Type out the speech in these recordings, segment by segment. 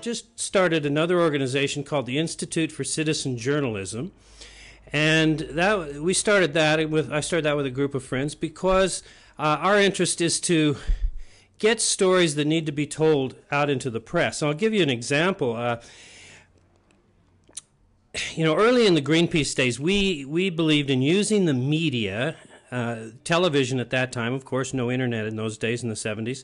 Just started another organization called the Institute for Citizen Journalism, and I started that with a group of friends because our interest is to get stories that need to be told out into the press. So I'll give you an example. Early in the Greenpeace days, we believed in using the media, television at that time, of course, no internet in those days in the 70s,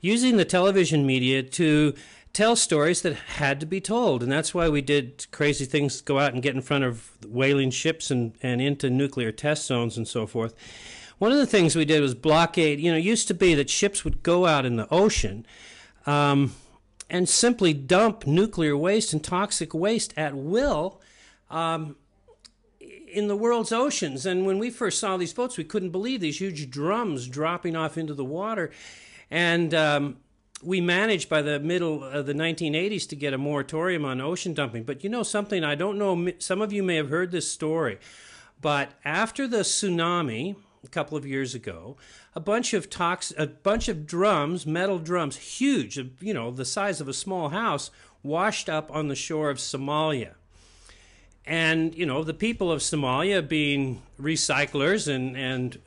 using the television media to tell stories that had to be told. And that's why we did crazy things, go out and get in front of whaling ships and into nuclear test zones and so forth. One of the things we did was blockade. It used to be that ships would go out in the ocean and simply dump nuclear waste and toxic waste at will in the world's oceans. And when we first saw these boats, we couldn't believe these huge drums dropping off into the water. And we managed by the middle of the 1980s to get a moratorium on ocean dumping. But something, I don't know, some of you may have heard this story, but after the tsunami a couple of years ago, a bunch of drums, metal drums, huge, the size of a small house, washed up on the shore of Somalia. And, the people of Somalia, being recyclers and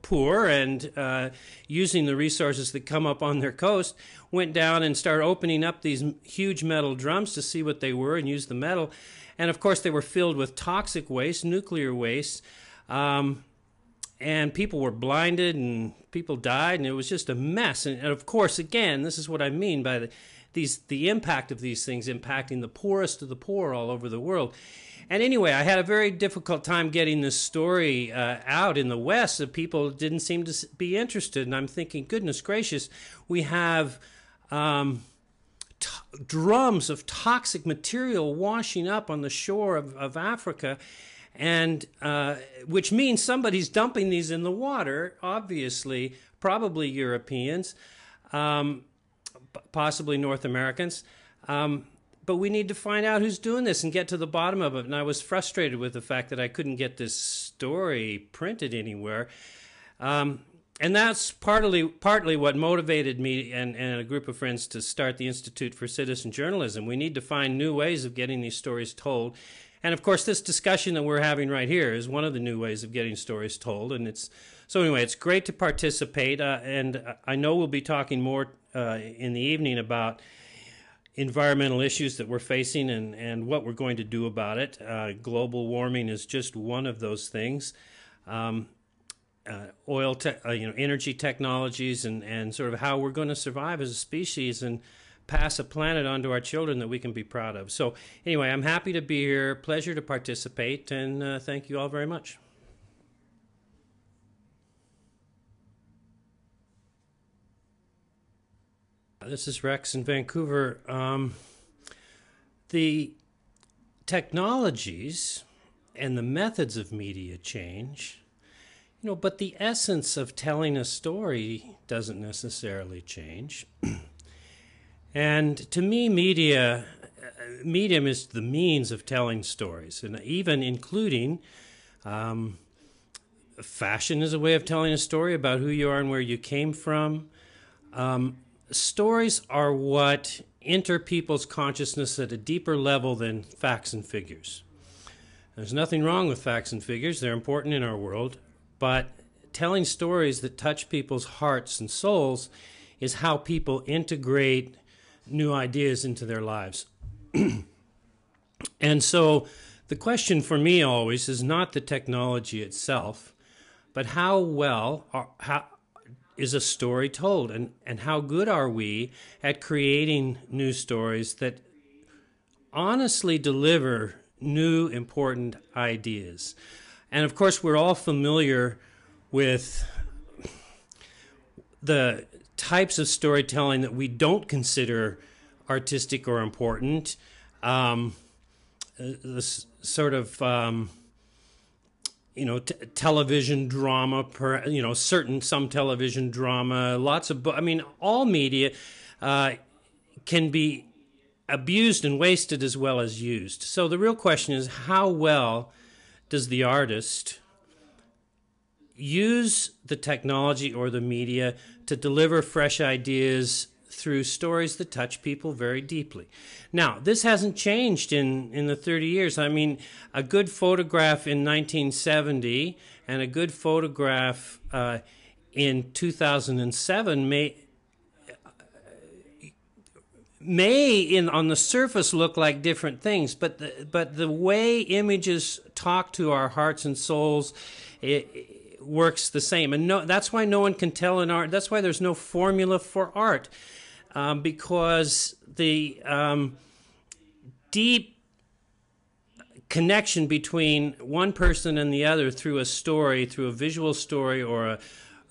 poor and using the resources that come up on their coast, went down and started opening up these huge metal drums to see what they were and use the metal. And of course they were filled with toxic waste, nuclear waste, and people were blinded and people died, and it was just a mess. And of course, again, this is what I mean by the impact of these things impacting the poorest of the poor all over the world. And anyway, I had a very difficult time getting this story out in the West. The people didn't seem to be interested. And I'm thinking, goodness gracious, we have drums of toxic material washing up on the shore of Africa, and which means somebody's dumping these in the water, obviously, probably Europeans, possibly North Americans. But we need to find out who's doing this and get to the bottom of it. And I was frustrated with the fact that I couldn't get this story printed anywhere. And that's partly what motivated me and a group of friends to start the Institute for Citizen Journalism. We need to find new ways of getting these stories told. And of course, this discussion that we're having right here is one of the new ways of getting stories told. And so anyway, it's great to participate. And I know we'll be talking more in the evening about environmental issues that we're facing and what we're going to do about it. Global warming is just one of those things. Energy technologies and sort of how we're going to survive as a species and pass a planet on to our children that we can be proud of. So anyway, I'm happy to be here. Pleasure to participate, and thank you all very much. This is Rex in Vancouver. The technologies and the methods of media change, but the essence of telling a story doesn't necessarily change. And to me, medium is the means of telling stories, and even including fashion is a way of telling a story about who you are and where you came from. Stories are what enter people's consciousness at a deeper level than facts and figures. There's nothing wrong with facts and figures. They're important in our world. But telling stories that touch people's hearts and souls is how people integrate new ideas into their lives. And so the question for me always is not the technology itself, but how well is a story told, and how good are we at creating new stories that honestly deliver new, important ideas. And of course, we're all familiar with the types of storytelling that we don't consider artistic or important. This sort of television drama, some television drama, lots of I mean, all media can be abused and wasted as well as used. So the real question is, how well does the artist use the technology or the media to deliver fresh ideas through stories that touch people very deeply? Now, this hasn't changed in the 30 years. I mean, a good photograph in 1970 and a good photograph in 2007 may on the surface look like different things, but the way images talk to our hearts and souls, it works the same. And that's why no one can tell an art. That's why there's no formula for art, because the deep connection between one person and the other through a story, through a visual story or a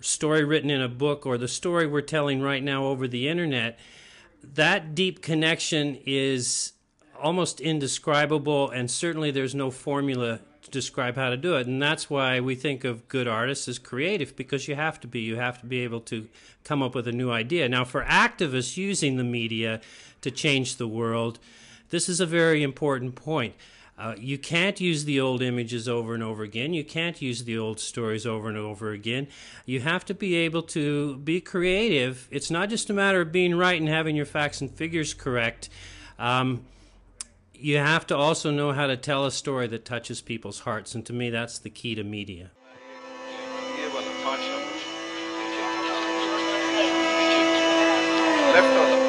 story written in a book or the story we're telling right now over the internet, that deep connection is almost indescribable, and certainly there's no formula to describe how to do it. And that's why we think of good artists as creative, because you have to be able to come up with a new idea. Now, for activists using the media to change the world, this is a very important point. You can't use the old images over and over again. You can't use the old stories over and over again. You have to be able to be creative. It's not just a matter of being right and having your facts and figures correct. You have to also know how to tell a story that touches people's hearts, and to me, that's the key to media. Left on the